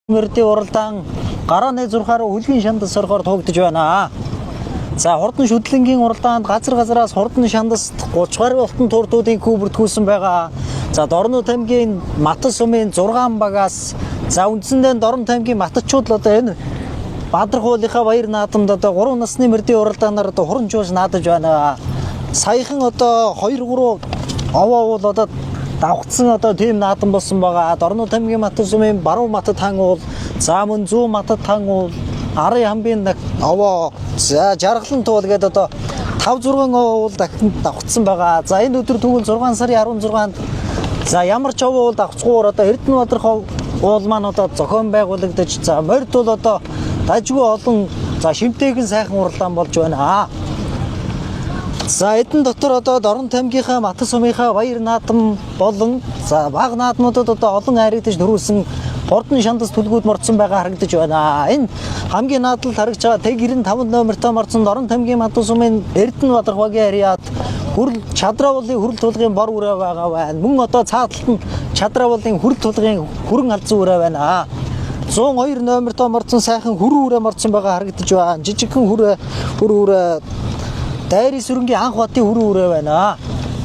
Мөрдийн уралдаан гарааны 6-аар хүлгийн шандас орохоор тугдж байна. За хурдан шүтлэнгийн уралдаанд газараас хурдан шандас 30 гаруй алтан турдуудын күү бүртгүүлсэн байгаа. За Дорнод аймгийн Матас сумын 6 багаас за үндсэндээ Дорнод аймгийн матчууд л одоо энэ Бадрахуулынхаа баяр наадамд одоо 3 насны мөрдийн уралдаанаар одоо хуран жууш наадаж байна. Саяхан одоо 2-3 овоо бол одоо давхцсан одоо тийм наадам болсон байгаа. Дорнод аймгийн Матас сумын баруун матад хаан уул, за мөн зүүн матад хаан уул, арын хамбын овоо, за жаргалан туул гэдэг одоо 5-6 овоо уул дахин давхцсан байгаа. За энэ өдөр тэгвэл 6 сарын 16-нд за ямар ч овоо уул давхцгуур одоо Эрдэнэбаатар уул маань одоо зохион байгуулагдаж, за морьд бол одоо дажгүй олон за шимтэйгэн сайхан уралдаан болж байна. За эдэн дотор одоо Дорнод аймгийнхаа Матас сумынхаа баяр наадам болон за баг наадмуудад одоо олон айрагдаж дөрүүлсэн хурдан шандас түлгүүд мордсон байгаа харагдаж байна. Энэ хамгийн наадал харагдж байгаа тэг 95 номертой мордсон Дорнод аймгийн Матас сумын Эрдэнэбаатар багийн ариад хүрл чадраавлын хүрл тулгын бор үрээ байгаа байна. Мөн одоо цааталт нь чадраавлын хүрл тулгын хүрэн алзан үрээ байна. 102 номертой мордсон сайхан хүрэн үрээ мордсон байгаа харагдаж байна. Жижигхэн хүрээ дайрын сүрэнгийн анх хотын хүрэн үрээ байна.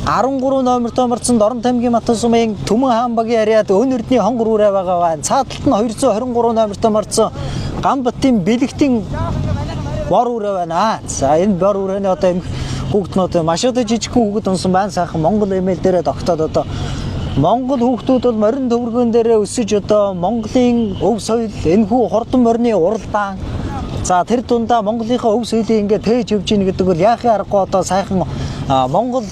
13 номертой мордсон Дорнод аймгийн Матас сумын Төмөн хаан багийн ариад Өнөрдний хонгор үрээ байгаа байна. Цааталт нь 223 номертой мордсон Гамбатын бэлэгтийн бор үрээ байна. За энэ бор үрээний одоо энэ хүүхднүүд маш одоо жижигхэн хүүхэд унсан байна. Сайхан Монгол эмээл дээрээ тогтоод одоо Монгол хүүхдүүд бол морин төвөргөн дээрээ өсөж одоо Монголын өв соёл, энэхүү хурдан морины уралдаан, за тэр дундаа Монголынхаа өв соёлыг ингээд тээж явж гин гэдэг бол яахын аргагүй одоо сайхан Монгол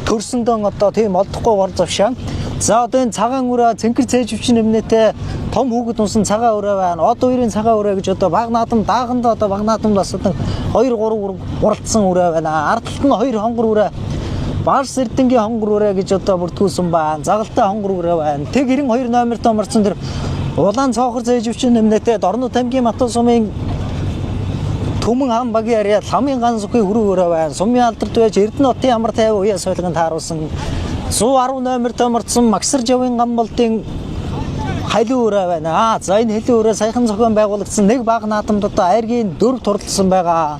төрсөндөө одоо тийм олдохгүй гор завшаан. За одоо энэ цагаан үрээ цэнхэр цээжвчин нэмнэтэй том хүүхэд унсан цагаан үрээ байна. Од хоёрын цагаан үрээ гэж одоо баг наадам дааганда одоо баг наадамд бас одоо 2-3 уралдсан үрээ байна. Ардталт нь 2 хонгор үрээ, Барс Эрдэнгийн хонгор үрээ гэж одоо бүртгүүлсэн байна. Загалтай хонгор үрээ байна. Тэг 92 номертой мордсон тэр улаан цоохор цээжвчин нэмнэтэй Дорнод аймгийн Матас сумын Төмөн хаан багийн ариад ламын ганц үхий хүрэн үрээ байна. Сумын алдарт байж Эрдэнэтийн амар тайван уяа соёлгонд тааруулсан 110 номертой мордсон Магсар Жавын гамболтын халиу үрээ байна. За энэ халиу үрээ саяхан зохион байгуулагдсан нэг баг наадамд одоо айргийн 4 туралдсан байгаа.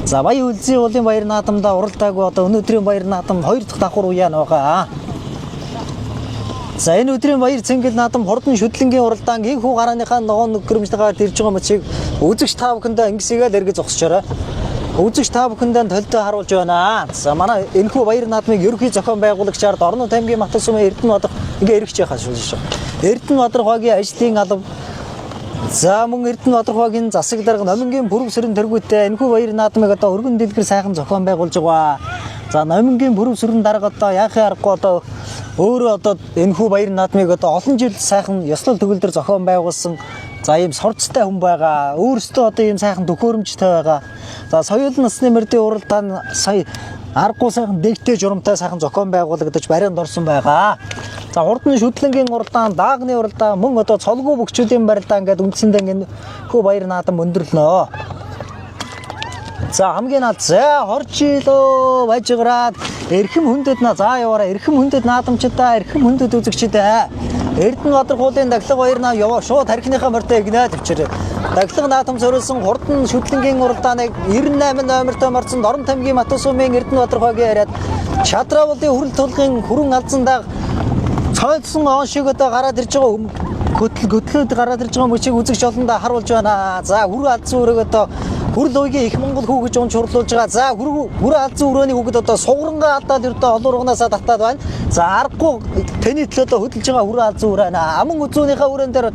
За Баян Үлзий уулын баяр наадамда уралдаагүй одоо өнөөдрийн баяр наадам 2 дахь давхар уяа байгаа. За энэ өдрийн баяр цэнгэл наадам хурдан шүтлэнгийн уралдаан инхүү гарааныхаа ногоон нүг гэрэмжтэйгээр ирж байгаа мөчийг үзэгч та бүхэндээ ингэсийгээл эргэж зогсчоорой. Үзэгч та бүхэндээ толтой харуулж байна. За манай энэхүү баяр наадмыг ерөнхий зохион байгуулагчаар Дорнод аймгийн Матас сумын Эрдэнэбаатар ингээ эргэж яхаа шүү. Эрдэнэбаатар багийн ажлын алба, за мөн Эрдэнэбаатар багийн засаг дарга номингийн бүрэг сүрэн тэргүүтээ энэхүү баяр наадмыг одоо өргөн дэлгэр сайхан зохион байгуулж байгаа. За номингийн бүрэг сүрэн дарга одоо яахын аргагүй одоо өөрөө одоо энэхүү баяр наадмыг одоо олон жил сайхан ёслол төгөлдөр зохион байгуулсан. За ийм сурцтай хүн байгаа. Өөрөөсөө одоо ийм сайхан төхөөрөмжтэй байгаа. За соёл насны мөрдийн уралдаан сая аргагүй сайхан дэгтэй журамтай сайхан зохион байгуулагдаж барианд орсон байгаа. За хурдан шүтлэнгийн уралдаан, даагны уралдаан, мөн одоо цолгүй бөхчүүдийн барилдаан гэдэг үндсэндээ энэ хөө баяр наадам өндөрлөнө. За хамгийн наад за хоржилоо бажгараад эрхэм хүндэд за яваараа эрхэм хүндэд наадамчдаа эрхэм хүндэд үзэгчдээ Эрдэнэбаатар хуулын дахлах баяр наа яваа шууд тархиныхаа морьтой игнэ төвчээр дахлах наадам зориулсан хурдан шүтлэнгийн уралдааныг 98 номертой мордсон Дорнод аймгийн Матас сумын Эрдэнэбаатар багийн ариад чадраавлын хүрэл тулгын хүрэн алзандаа цойлсон он шиг одоо гараад ирж байгаа хөтлөөд гараад ирж байгаа мөчийг үзэгч олондоо харуулж байна. За хүрэн алзан үрэг одоо хүрл уйгийн их Монгол хүү гэж уншуурлуулж байгаа. За хүрэн алзан өрөөний хүүхэд одоо сугрангаа алдаад ердөө олон урганаасаа татаад байна. За аргагүй тэний төлөө хөдөлж байгаа хүрэн алзан үрээ байна. Аман үзүүнийхээ үрээн дээр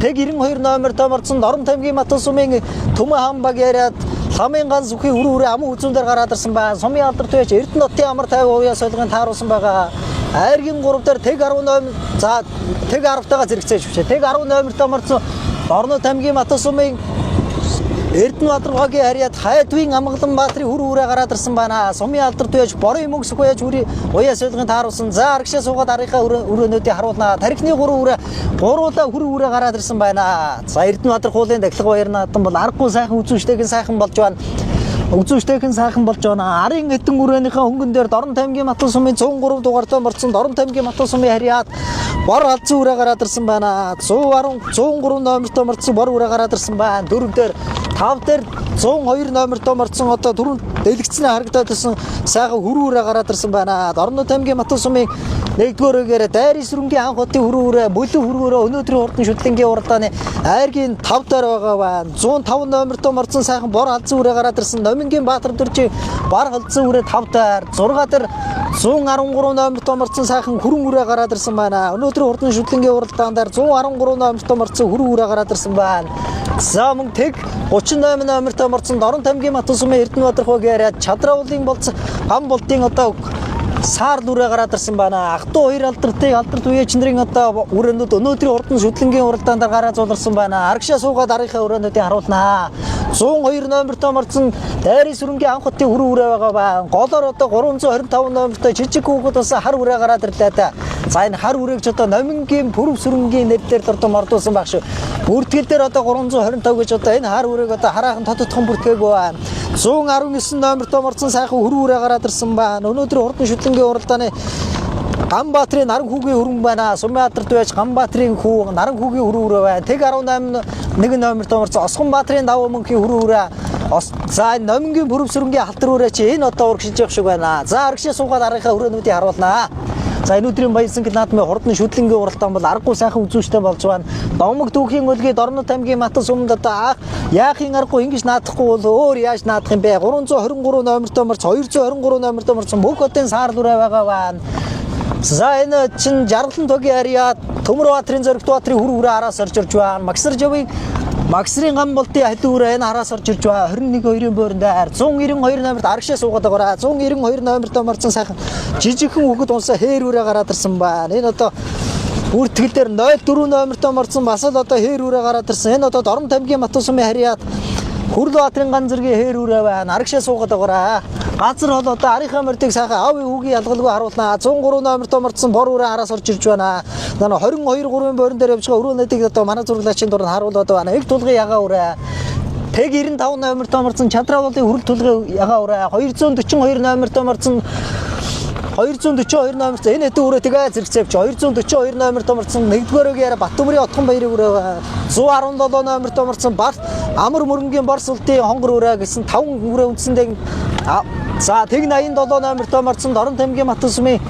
тэг 92 номертой мордсон Дорнод аймгийн Матас сумын Төмөн хаан багийн ариад ламын ганц үхий хүрэн үрээ аман үзүүн дээр гараад ирсэн байна. Сумын алдарт байж Эрдэнэтийн амар тайван уяа соёлгонд тааруулсан байгаа. Айргийн 3 дээр тэг 10 номер за тэг 10-тайгаа зэрэгцээж бишээ. Тэг 10 номертой мордсон Дорнод аймгийн Матас сумын Эрдэнэбаатар багийн ариад Хайдвын Амгалан баатрын хүрэн үрээ гараад ирсэн байна. Сумын алдарт байж борын мөнгөс хуяж уяа соёлгонд тааруулсан. За аргашаа суугаад арийнхаа өрөөнүүдийг харуулнаа. Тархины 3 үрээ гуруулаа хүрэн үрээ гараад ирсэн байна. За Эрдэнэбаатар хуулийн дахлах баяр наадам бол аргагүй сайхан үзүүштэйгэн сайхан болж байна. Үзүүштэйхэн сайхан болж байна. Арын хэдэн үрээнийхээ хөнгөн дээр Дорнот аймгийн Матал сумын 103 дугаартай морцсон Дорнот аймгийн Матал сумын харьяат бор алзан үрээ гараад ирсэн байна. 113 номертой морцсон бор үрээ гараад ирсэн байна. 4 дээр 5 дээр 102 номертой морцсон одоо түрүүнд дэлгэцнээ харагдаад байсан сайхан хүрүү үрээ гараад ирсэн байна. Дорнот аймгийн Матал сумын 1-р үгээр дайрын сүрэнгийн анх хотын хүрүү үрээ бүлэн хүрүүрээ өнөөдрийн хурдан шүтлэнгийн уралдааны айргийн 5 дээр байгаа байна. 105 номертой морцсон сайхан бор алзан үрээ гараад ирсэн. Номингийн Баатар дөржи бар алзан үрээ 5 дээр 6 дээр 113 номертой морцсон сайхан хүрэн үрээ гараад ирсэн байна. Өнөөдрийн хурдан шүтлэнгийн уралдаан дээр 113 номертой морцсон хүрэн үрээ гараад ирсэн байна. За мөн тэг 38 номертой морцсон Дорнот аймгийн Матал сумын Эрдэнэбаатар хуугийн чадраулын болц гам болтын одоо саар дүрээ гараад ирсэн байна. Ахтуу хоёр алдарт үеичнэрийн одоо үрээнүүд өнөөдрийн хурдан шүтлэнгийн уралдаанд гараа зуларсан байна. Арагшаа суугаад арийнхаа үрээнүүдийг харуулнаа. 102 номертой морцсон дайрын сүрэнгийн анх хотын хүрэн үрээ байгаа байна. Голоор одоо 325 номертой жижиг хүүхэд бас хар үрээ гараад ирлээ та. За энэ хар үрээгч одоо номингийн пүрэв сүрэнгийн нэрлэлээр дурдсан ордуулсан баг шүү. Бүртгэл дээр одоо 325 гэж одоо энэ хар үрээг одоо хараахан тодотхон бүртгээгүй байна. 119 номертой морцсон сайхан хүрэн үрээ гараад ирсэн байна. Өнөөдөр хурдан шүтлэнгийн уралдааны Ганбаатрын наран хүүгийн хүрэн байна. Сумбаатарт байж Ганбаатрын хүү наран хүүгийн хүрэн үрээ байна. Тэг 18 1 номертой морцсон Осгонбаатрын давуу мөнхийн хүрэн үрээ. За энэ номингийн пүрэв сүрэнгийн халтар үрээ чи энэ одоо урагшилж явах шиг байна. За арагшаа суугаад арийнхаа үрээнүүдийг харуулнаа. За энэ өдрийн баян сангид наадмын хурдан шүтлэнгийн уралдаан бол аргагүй сайхан үзүүштэй болж байна. Домог дүүхийн өлгий Дорнот аймгийн Матал суманд одоо яахын аргагүй ингэж наадахгүй бол өөр яаж наадах юм бэ? 323 номертой морц 223 номертой морцсон бүх хотын саар дүрээ байгаа байна. За энэ чин жаргалан тогийн харьяат Төмөрбаатарын Зоригтбаатарын хүрэн үрээ араас орж ирж байна. Максрын гам болтын халин үрээ энэ араас орж ирж байна. 21-2-ын бойрон дээр 192 номерт арагшаа суугаад байгаа. 192 номертой морцсон сайхан жижигхэн хүүхэд унсаа хээр үрээ гараад ирсэн байна. Энэ одоо бүртгэл дээр 04 номертой морцсон бас л одоо хээр үрээ гараад ирсэн. Энэ одоо Дорнот аймгийн Матал сумын харьяат Хүрлбаатрын ганцэргийн хээр үрээ байна. Арагшаа суугаад байгаа. Газар бол одоо арийнхаа мордыг сайхан аавын хүүгийн ялгалгүй харуулнаа. 103 номертой морцсон бор үрээ араас орж ирж байна. 22-3-ын бойрон дээр явж байгаа өрөөнүүдийг одоо манай зурагчийн дуранд харуулдаг байна. Их тулгын ягаа үрээ. Тэг 95 номертой морцсон Чадраулын хүрэл тулгын ягаа үрээ. 242 номертой морцсон 242 номертой энэ хэдэн үрээ тэгээ зэрэгцээвч 242 номертой морцсон 1-р үгээр Баттөмрийн Отгон баярын үрээ 117 номертой морцсон Барт Амар мөрөнгийн Борс ултын хонгор үрээ гэсэн 5 үрээ үндсэндээ за тэг 87 номертой морцсон Дорнот аймгийн Матал сумын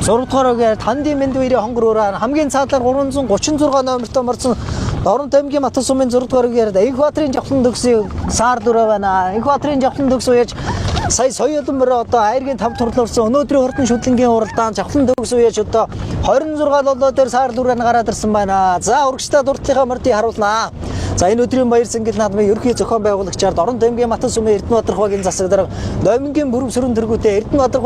6-р үгээр Тандын Мэнд баярын хонгор үрээ хамгийн цаадлаар 336 номертой морцсон Дорнот аймгийн Матал сумын 6-р үгээр Экваторын жавхлан төгсөй саар дүрээ байна. Экваторын жавхлан төгсөй яаж сая соёлон мөр одоо айргийн 5 турлуулсан өнөөдрийн хурдан шүтлэнгийн уралдаан жавхлан төгс үеж одоо 26 лолоо дээр саар дүрээ гараад ирсэн байна. За урагштай дурдлынхаа мордыг харуулнаа. За энэ өдрийн баяр сангид наадмын ерөнхий зохион байгуулагчаар Дорнот аймгийн Матал сумын Эрдэнэбаатар хуугийн засаг дарга номингийн пүрэв сүрэн тэргүүтэй Эрдэнэбаатар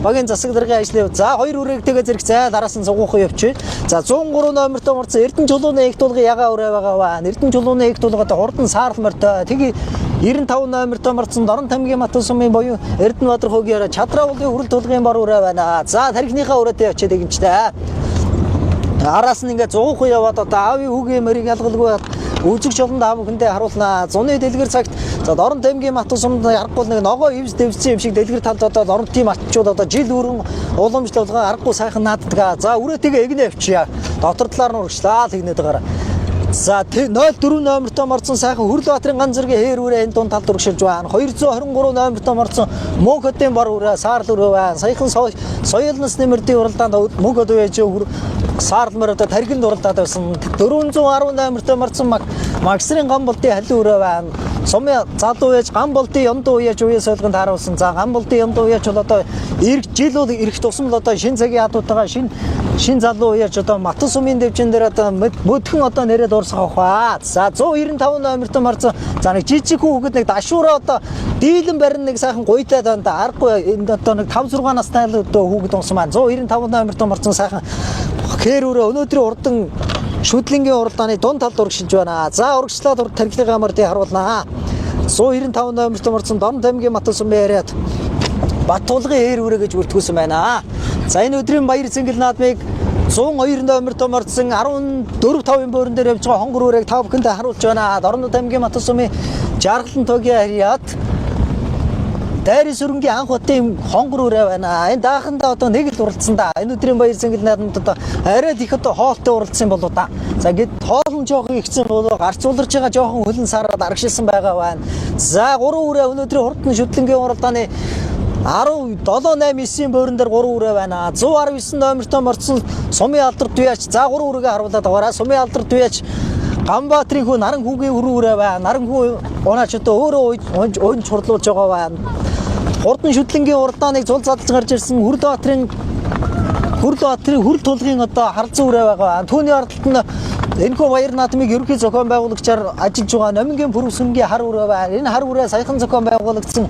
хуугийн засаг даргын ажлын за 2 үрээг тэгээ зэрэг дараас нь цугуухан явчих. За 103 номертой морцсон Эрдэнэ чулууны их тулгын ягаа үрээ байгаа байна. Эрдэнэ чулууны их тулгад хурдан саарл мортой тэгээ 95 номертой морцсон Дорнот аймгийн Матал сумын боёо Эрдэнэбаатар хуугийн Чадраулын хүрэл тулгын бор үрээ байна. За тархиныхаа үрээтэй очиад игэнчтэй. Араас нь ингээ 100% яваад одоо аавын хүүгийн мөрийг ялгалгүй үзэгч олонд аав хүндээ харуулнаа. Зуны дэлгэр цагт за Дорнот аймгийн Матал сумд аргагүй нэг ногоо ивс дэвссэн юм шиг дэлгэр талд одоо Дорнотын матчууд одоо жил өргөн уламжлалгаа аргагүй сайхан нааддаг. За үрээтэйгээ эгнэ авчия. Дотор талаар нь урагшлаа л игнээд байгаа. За 04 номертой морцсон сайхан Хүрлбаатрын ганцэргийн хээр үрээ энэ дунд талд урагшилж байна. 223 номертой морцсон мөнх хотын бор үрээ саарл үрээ байна. Саяхан соёл насны мөрдийн уралдаанд мөнх хот үеж саарл мөр одоо тархинд уралдаад байсан. 410 номертой морцсон Максрын гам болтын халин үрээ байна. Сумын залуу яж гам болтын ямд уяж үе солгонд харуулсан. За гам болтын ямд уяж бол одоо жил бол ирэх тусам л одоо шин цагийн ядуутайгаа шин залуу уяж одоо Матал сумын дэвжин дээр одоо мөдхөн одоо нэрээ дуурсах баа. За 195 номертой морцсон за нэг жижиг хүүхэд нэг дашуураа одоо дийлэн барин нэг сайхан гуйтай даа аргагүй энэ одоо нэг 5 6 настай л одоо хүүхэд унсан маань 195 номертой морцсон сайхан хээр үрээ өнөөдрийн урдан шүтлэнгийн уралдааны дунд талд урагшилж байна. За урагшлаад тархиныхаа мордыг харуулнаа. 195 номертой морцсон Дорнот аймгийн Матал сумын харьяат Баттулгын хээр үрээ гэж бүртгүүлсэн байна. За энэ өдрийн баяр цэнгэл наадмыг 102 номертой морцсон 14-5-ын бойрон дээр явж байгаа хонгор үрийг та бүхэндээ харуулж байна. Дорнот аймгийн Матал сумын жаргалан тогийн харьяат Дайрын сүрэнгийн анх удаа хонгор үрээ байна. Энэ даахандаа одоо нэг л уралдсан да. Энэ өдрийн баяр сэнгэл наадамд одоо арайд их одоо хоолтой уралдсан болоо да. За гээд хоол нь жоохон ихсэн болоо гарцуулж байгаа жоохон хөлн сараад аргашилсан байгаа байна. За 3 үрээ өнөөдрийн хурдан шүтлэнгийн уралдааны 17-8-9-ийн буурин дээр 3 үрээ байна. 119 номертой морцсон Сумын алдар Туяач. За 3 үргээ харуулад байгаараа. Сумын алдар Туяач Ганбаатрын хүү Наран хүүгийн үрээ байна. Наран хүү унаач одоо өөрөө өн чурлуулж байгаа байна. Хурдан шүтлэнгийн уралдааныг зул задлж гарч ирсэн Хүрлбаатрын хөрл тулгын одоо харалзан үрээ байгаа. Түүний ардталт нь энэхүү баяр наадмыг ерөнхий зохион байгуулагчаар ажиллаж байгаа Номингийн Пүрвсэнгийн хар үрээ байна. Энэ хар үрээ саяхан зохион байгуулагдсан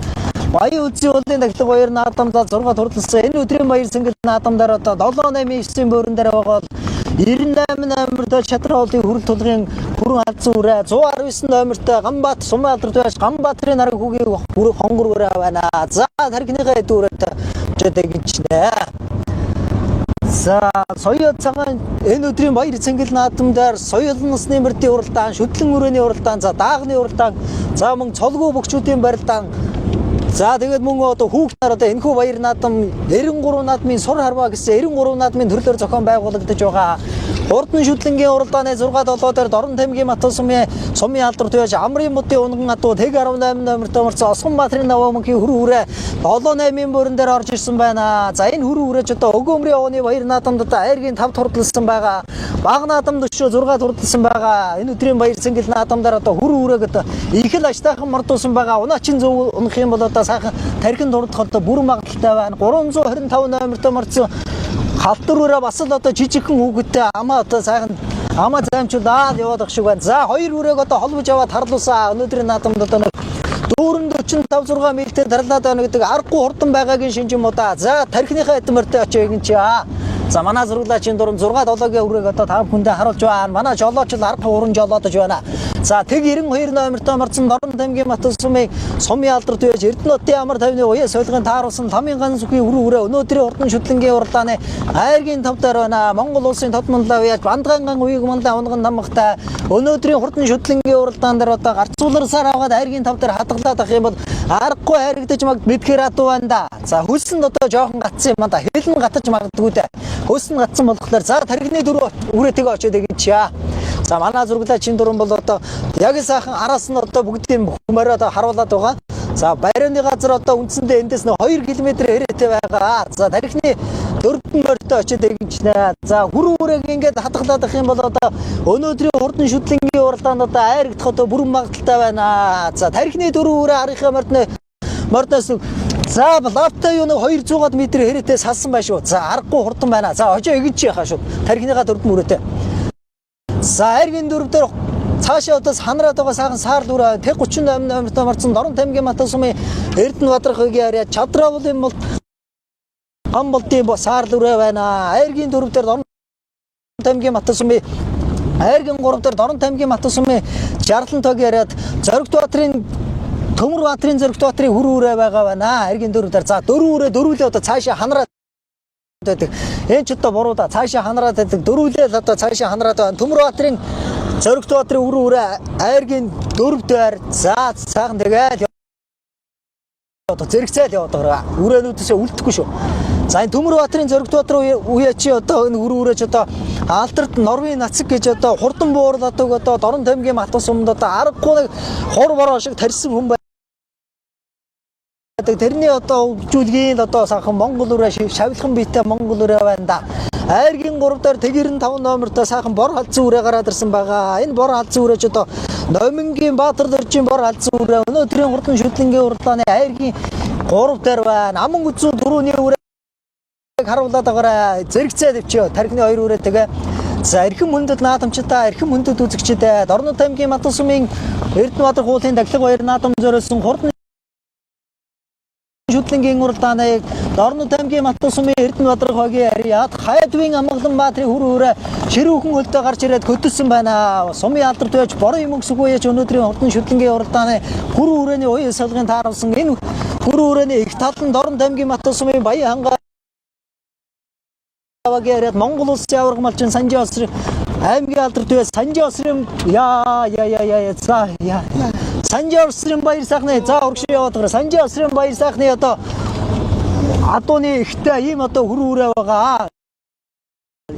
Баян үзийн уулын дахлах баяр наадамдаа 6 турлалсан. Энэ өдрийн баяр сэнгэл наадамдаар одоо 7-8-9-ийн буурин дээр байгаа 98 номертой Чадрын хөрл тулгын хүрэн харалзан үрээ 119 номертой Ганбаат Сумын алдар Туяач Ганбаатрын Наран хүүгийн хонгор үрээ байна. За тархиныхаа эд үрээтэй жидэг гинчнэ. За соёл цагаан энэ өдрийн баяр сэнгэл наадамдаар соёл насны мөрдийн уралдаан, шүтлэн өрөөний уралдаан, за даагны уралдаан, за мөн цолгүй бөгчүүдийн барилдаан. За тэгээд мөн одоо хүүхдээр одоо энэхүү баяр наадам 93 наадмын сур харваа гэсэн 93 наадмын төрлөөр зохион байгуулагдаж байгаа. Хурдан шүтлэнгийн уралдааны 6-7 дээр Дорн тамгийн Матан Сумын алдар Туяач Амрын модын унган адуу Тэг 18 номертой морцсон Осгонбаатрын Навамөнхийн хөрөн үрээ 7-8-ийн буурин дээр орж ирсэн байна. За энэ хөрөн үрээч одоо Өгөөмрийн овны баяр наадамд одоо айргийн 5 турдалсан байгаа. Баг наадамд өшөө 6 турдалсан байгаа. Энэ өдрийн баяр сэнгэл наадамдаар одоо хөрөн үрээг одоо их л аштайхан мордуулсан байгаа. Унаачин зөв унах юм бол одоо сайхан тархин дурдах одоо бүрэн магадaltaй байна. 325 номертой морцсон Халтар үрээ бас л одоо жижигхэн хүүхэдтэй амаа одоо сайхан амаа займчулаад яваад ах шиг байна. За 2 үрээг одоо холбож аваад харлуулсан. Өнөөдрийн наадамд одоо 445-6 милтэй тарлаад байна гэдэг аргагүй хурдан байгаагийн шинж юм уу да. За тархиныхаа эд мөртөө очиж ингэ чи за манай зураглаачийн дурам 6-7-гийн үрээг одоо 5 хүндээ харуулж байна. Манай жолооч л арга уран жолоодож байна. За тэг 92 номертой морцсон Дорн тамгийн Матан Сумын алдар Туяач Эрдэнэтийн амар 50-ны уяа солигын тааруулсан Ламын ганц үхий үрээ өнөөдрийн хурдан шүтлэнгийн уралдааны айргийн 5 дээр байна. Монгол улсын тод манлаа уяаж Бандгаанган уяг манлаа унган намхтай өнөөдрийн хурдан шүтлэнгийн уралдаан дээр одоо гарцууларсаар аваад айргийн 5 дээр хадгалаад ах юм бол аргагүй хайрагдаж мэдхээр адуу байна да. За хөлсөнд одоо жоохон гатсан юм да. Хэлэн гатаж магадгүй дээ. Хөлсөнд гатсан болохоор за тархины дөрөв үрээтэйгээ очиод гинчээ. За манай зураглаачийн дуран бол одоо яг сайхан араас нь одоо бүгдийн хүмүүрээ одоо харуулад байгаа. За байрны газар одоо үндсэндээ эндээс нь 2 км хэрэтэ байгаа. За тархины дөрвөн морьтой очиод гинчнэ. За хөрөн үрээг ингээд хадгалаад ах юм бол одоо өнөөдрийн хурдан шүтлэнгийн уралдаанд одоо айрагдах одоо бүрэн магадaltaй байна. За тархины дөрвөн үрээ арийнхаа морьноос за лавтай юу нэг 200 м хэрэтэ салсан байх шүү. За аргагүй хурдан байна. За очоо эгэнч яхаа шүү. Тархиныхаа дөрвөн үрээтэй. За айргийн дөрөв дээр цаашаа одоо ханараад байгаа сайхан саар дүрээ тэг 38 номертой морцсон Дорн тамгийн Матан Сумын Эрдэнэбаатархагийн арай Чадравлын бол Амболтын саар дүрээ байна. Айргийн дөрөв дээр Дорн тамгийн Матан Сумын айргийн 3 дээр Дорн тамгийн Матан Сумын Жарлантогийн арайд Зоригтбаатрын Төмөр Баатрын Зоригтбаатрын хөрөн үрээ байгаа байна. Айргийн дөрөв дээр за дөрвөн үрээ дөрвөлээ одоо цаашаа ханараад байдаг. Энэ ч одоо буруу да. Цаашаа ханараад байдаг. Дөрвөлээ л одоо цаашаа ханараад байна. Төмөр Баатрын Зоригтбаатрын хөрөн үрээ айргийн дөрөвдөр за сайхан тэгээд одоо зэрэгцээл яваад байгаа. Үрээнүүдээсээ үлдэхгүй шүү. За энэ Төмөр Баатрын Зоригтбаатрын үеачи одоо энэ хөрөн үрээч одоо алдарт Норвегийн нацаг гэж одоо хурдан буурлаад одоо Дорн тамгийн Матан Суманд одоо аргагүй нэг хор бороо шиг тарьсан хүн байна. Тэрний одоо хөгжүүлгийн одоо сайхан Монгол үрээ шавлхан биетэй Монгол үрээ байна да. Айргийн 3 дээр тэг 95 номертой сайхан бор халдсан үрээ гараад ирсэн байгаа. Энэ бор халдсан үрээч одоо Номингийн Баатар дөржийн бор халдсан үрээ өнөөдрийн хурдан шүтлэнгийн уралдааны айргийн 3 дээр байна. Аман үзүү дөрөвний үрээг харуулад байгаарай. Зэрэгцээ дэвчээ. Тархины 2 үрээ тэгээ за эрхэм хүндэт наадамчтай эрхэм хүндэт үзэгчтэй Дорн тамгийн Матан Сумын Эрдэнэбаатар хуулийн дахлах баяр наадам зориулсан хурдан шүтлэнгийн уралдааныг Дорн тамгийн Матан Сумын Эрдэнэбаатар хогийн ариад Хайдвын Амгалан Баатрын хөрөн үрээ ширүүхэн хөлдөө гарч ирээд хөдөлсөн байна. Сумын алдар Туяач борон юм өксөх үеч өнөөдрийн хурдан шүтлэнгийн уралдааны хөрөн үрээний уян салгын тааруулсан энэ хөрөн үрээний их тал нь Дорн тамгийн Матан Сумын Баян хангаа аваагаад Монгол улсын аварга малчин Санжи Осрын аймгийн алдар Туяач Санжи Осрын Санжи Осрын баяр сайхны за урагш яваад гараа. Санжи Осрын баяр сайхны одоо адууны ихтэй ийм одоо хүрээ үрээ байгаа.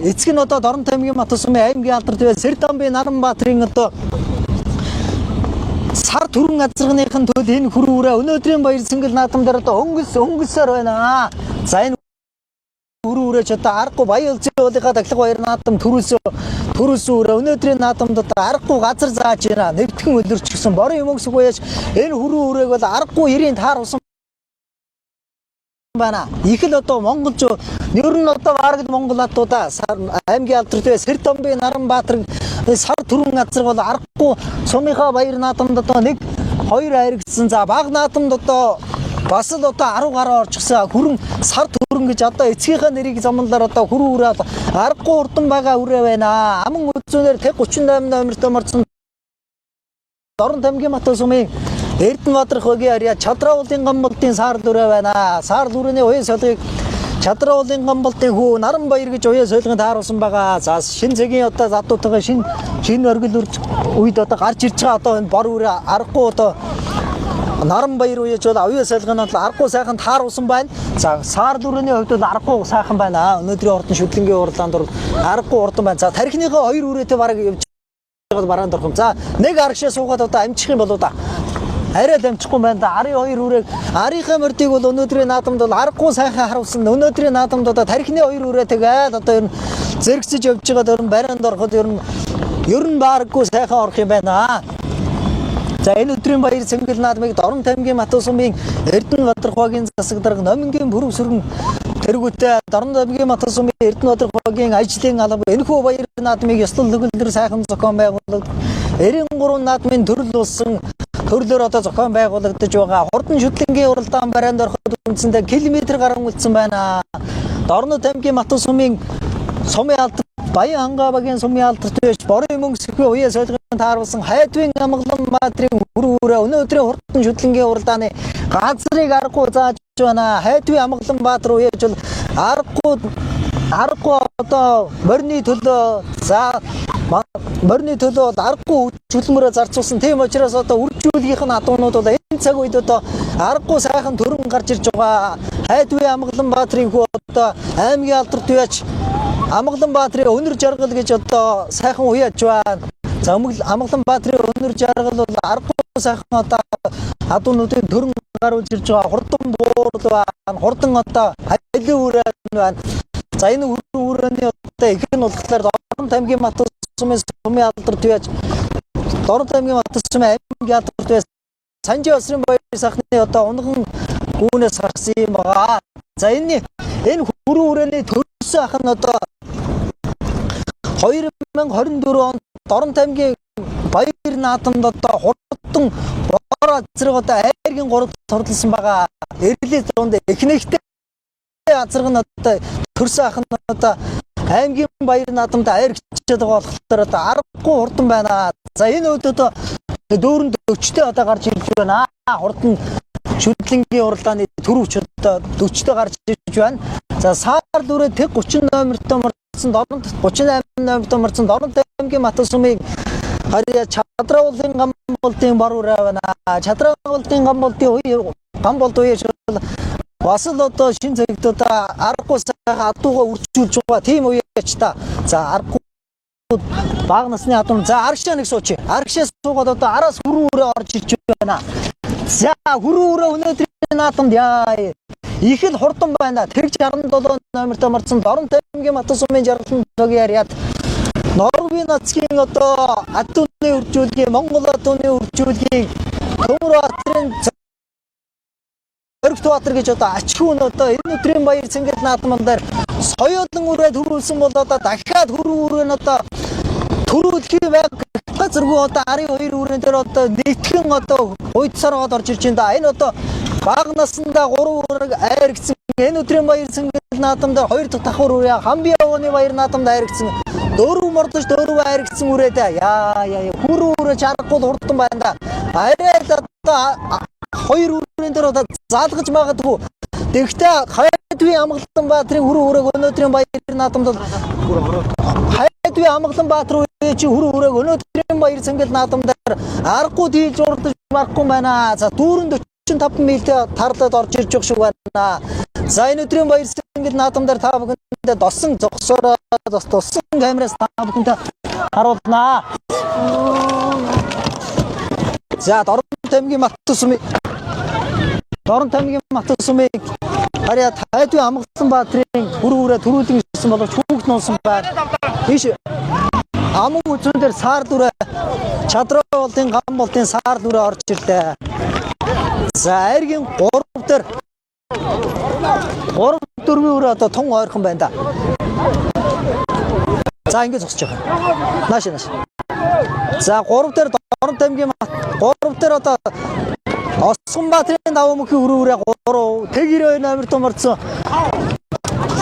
Эцэг нь одоо Дорнот аймгийн Матусумын аймгийн алдар тэгээ Сэрдамбын Наранбаатрын одоо сар түрэн азаргыныхын төлөө энэ хүрээ үрээ өнөөдрийн баяр сэнгэл наадамдаар одоо өнгөсөөр байна. За энэ хүрээ үрээ ч одоо аргагүй баян улсынхаа тахлах баяр наадам төрүүлсэн үрээ өнөөдрийн наадамд одоо аргагүй газар зааж байна. Нэвтгэн өлөрч гисэн борын юм өсөх үеж энэ хүрээ үрээг бол аргагүй ирийн тааруулсан байна. Их л одоо монголч ер нь одоо бараг монгол атуудаа аймгийн алдар тэгээ Сэрдамбын Наранбаатар сар түрэн газар бол аргагүй сумынхаа баяр наадамд одоо 1-2 хайргдсан. За баг наадамд одоо бас л одоо 10 гаруй орчихсан. Хүрэн сар түрэн гэж одоо эцгийнхээ нэрийг замналаар одоо хүрээ үрээд аргагүй урдан байгаа үрээ байна. Аман үзүүнээр тэг 38 номертой марцсан Дорнот аймгийн Матусумын Эрдэнэбаатар хогийн ариа Чадраулын гамболтын саар дүрээ байна. Саар дүрээний уян солигыг Чадраулын гамболтын хүү Наранбаяр гэж уян солигод тааруулсан байгаа. За шинэ цагийн одоо задуутайгаа шинэ оргил үед одоо гарч ирж байгаа одоо энэ бор үрээ аргагүй одоо Наранбаяр уяж бол уян солигын бол аргагүй сайхан тааруулсан байна. За саар дүрээний хувьд бол аргагүй сайхан байна. Өнөөдрийн ордон шүтлэнгийн урлаанд аргагүй урдан байна. За тархиныхаа 2 үрээтэй бараг явж байгаа бараанд орхон. За нэг аргашаа суугаад одоо амжих юм болоо да. Арай л амжихгүй байна да. Арын 2 үрэг арийнхаа мордыг бол өнөөдрийн наадамд бол аргагүй сайхан харуулсан. Өнөөдрийн наадамд одоо тархины 2 үрээтэйгээ одоо ер нь зэрэгцэж явж байгаа ер нь барианд ороход ер нь баараггүй сайхан орох юм байна. За энэ өдрийн баяр сэнгэл наадмыг Дорнот аймгийн Матусумын Эрдэнэбаатар хогийн засаг дарга номингийн бүрэг сүрэн тэргүүтээ Дорнот аймгийн Матусумын Эрдэнэбаатар хогийн ажлын алба энэхүү баяр наадмыг ёслол төгөлдөр сайхан зохион байгуулалт 93 наадмын төрөл болсон төрлөөр одоо зохион байгуулагдаж байгаа. Хурдан шүтлэнгийн уралдаан барианд ороход үндсэндээ километр гаруй үлдсэн байна. Дорнот аймгийн Матусумын сумын алдар Баян хангаа багийн сумын алдарт байж борын мөнгөсөхийн уян солигын тааруулсан Хайдвын амгалан баатрын хүрээ үрээ өнөөдрийн хурдан шүтлэнгийн уралдааны газрыг аргагүй зааж байна. Хайдвын амгалан баатар уяж бол аргагүй одоо морины төлөө аргагүй чөлмөрөө зарцуулсан. Тийм учраас одоо үржүүлгийнх нь адуунууд бол энэ цаг үед одоо аргагүй сайхан төрөн гарч ирж байгаа. Хайдвын амгалан баатрын хүү одоо аймгийн алдарт байж Амгалан баатрын өнөр жаргал гэж одоо сайхан уяж байна. За Амгалан баатрын өнөр жаргал бол аргагүй сайхан одоо адуунуудын төрөн гаруулж ирж байгаа. Хурдан буурал байна. Хурдан одоо хайлын үрээ байна. За энэ үрээний одоо их нь болохоор Дорнот аймгийн Матусумын сумын алдарт байж Дорнот аймгийн Матусумын аймгийн алдарт байж Санжи Осрын баяр сайхны одоо унган гүүнээс гарсан юм байгаа. За энэ хүрээ үрээний төрсөн ах нь одоо 2024 онд Дорнот аймгийн баяр наадамд одоо хурдан бор азраг одоо айргийн 3 торлсон байгаа. Эрлээ зуунд эхнийхтэй азраг нь одоо төрсөн ах нь одоо аймгийн баяр наадамд айргчаад байгаа болохоор одоо аргагүй хурдан байна. За энэ үед одоо дүүрэн дөчтэй одоо гарч ирж байна. Хурдан шүтлэнгийн уралдааны төрөвч одоо дөчтэй гарч ирж байна. За саар дүрээ тэг 30 номертой Дорнот 38 номертой марцсан Дорнот аймгийн Матусумын харьяа Чадраулын гамболтын бор үрээ байна. Чадраулын гамболт үеж бас л одоо шинэ цагт одоо аргагүй сайхан адууга үржүүлж байгаа тийм үеч та. За аргагүй баг насны адуун за аргашаа нэг сууч. Аргашаа суугаад одоо араас хүрээ үрээ орж ирж байна. За хүрээ үрээ өнөөдрийн наадамд яа их л хурдан байна. Тэгж 67 номертой марцсан Дорнот аймгийн Матусумын жаргалын цогийн ариад Норвегийн нацгийн одоо адууны үржүүлгийн Монгол адууны үржүүлгийн Төмөрбаатарын Оргитбаатар гэж одоо ач хүн одоо энэ өдрийн баяр сэнгэл наадмаар соёолон үрээ төрүүлсэн бол одоо дахиад хүрээ үрээ нь одоо төрүүлэх байг газаргүй одоо арын 2 үрэн дээр одоо нэгтгэн одоо уйдсараад орж ирж байна. Энэ одоо баг насандаа 3 үрэг айргцсан. Энэ өдрийн баяр сэнгэл наадамд 2 дахь давхар үрээ Хамбия ууны баяр наадамд айргцсан. 4 мордож 4 айргцсан үрээдээ яа хүрээ үрээ чаргагүй хурдан байна да. Арай л одоо 2 үрэн дээр одоо заалгаж магадгүй. Тэгвэл Хайдвын амгалан баатрын хүрээ үрэг өнөөдрийн баяр наадамд Тайдвын Амгаланбаатар чи хүрээ хүрээг өнөөдрийн баяр цангал наадамдаар аргагүй дийлж урдж марахгүй байна. За дүүрэн 45 милтэй тарлаад орж ирж байгаа шиг байна. За энэ өдрийн баяр цангал наадамдаар та бүхэндээ досон зогсоороо тусан камераас та бүхэндээ харуулнаа. За Дорн тамгийн Мат сумыг харьяа Тайдвын Амгаланбаатарын хүрээ төрүүлэн ирсэн боловч хүүхд нуусан байна. Тийш аман үзүүн дээр саар дүрээ чадраа болтын гам болтын саар дүрээ орж ирлээ. За айргийн 3 дээр 3-4 өрөө одоо тун ойрхон байна да. За ингэ зогсож байгаа. Нааш. За 3 дээр Дорн тамгийн 3 дээр одоо Осгонбаатарын даваа мөхийн хүрээ 3, Тэгэр 2 номер томорцсон.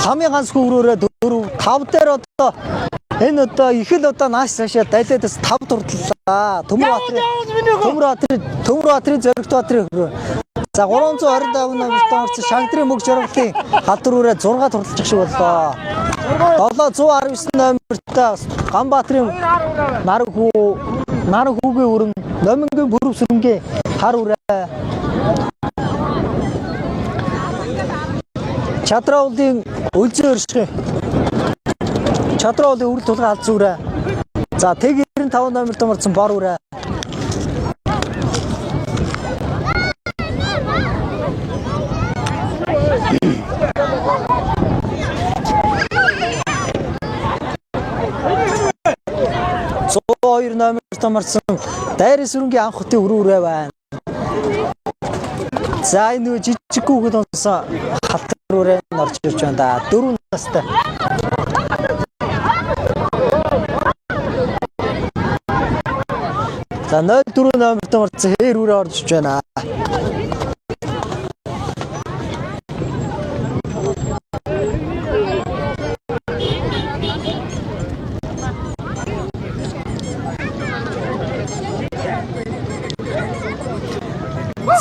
Самын ганцгүй хүрээ 4, 5 дээр одоо энэ одоо их л одоо нааш цаашаа дайлаадас 5 турдлаа. Төмөрбаатарын Зоригтбаатарын хүрээ. За 325 номер томорцсон Шагдрын мөг жаргалын халдвар хүрээ 6 турдалчих шиг боллоо. 719 номертай Ганбаатарын Нархүүгийн өрн Номингийн Бүрвсрэнгийн хар үрээ. Чадраулын Үлзэн өршгөө. Чадраулын үрэл тулгын алз үрээ. За Тэг 95 номер томорцсон бор үрээ. Хоёр номер томорцсон Дайрын сүрэнгийн анх хотын өрөө байна. За энэ жижиг хүүхэд онсон халтар өрөө орж ирж байна да. 4 настай. За 04 номер томорцсон Хээр өрөө орж ирж байна.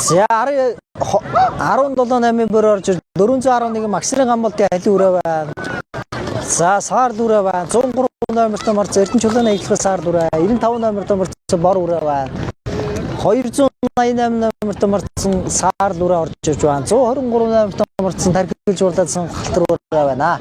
За 17-8 бүр орж 411 Максрын гамбалтын али үрээ байна. За саар үрээ байна. 103 номер томорцсон Эрдэнэ чулууны аялах саар үрээ. 95 номер томорцсон бор үрээ байна. 288 номер томорцсон саар үрээ орж ирж байна. 123 номер томорцсон тархилж уралдаасан халтар үрээ байна.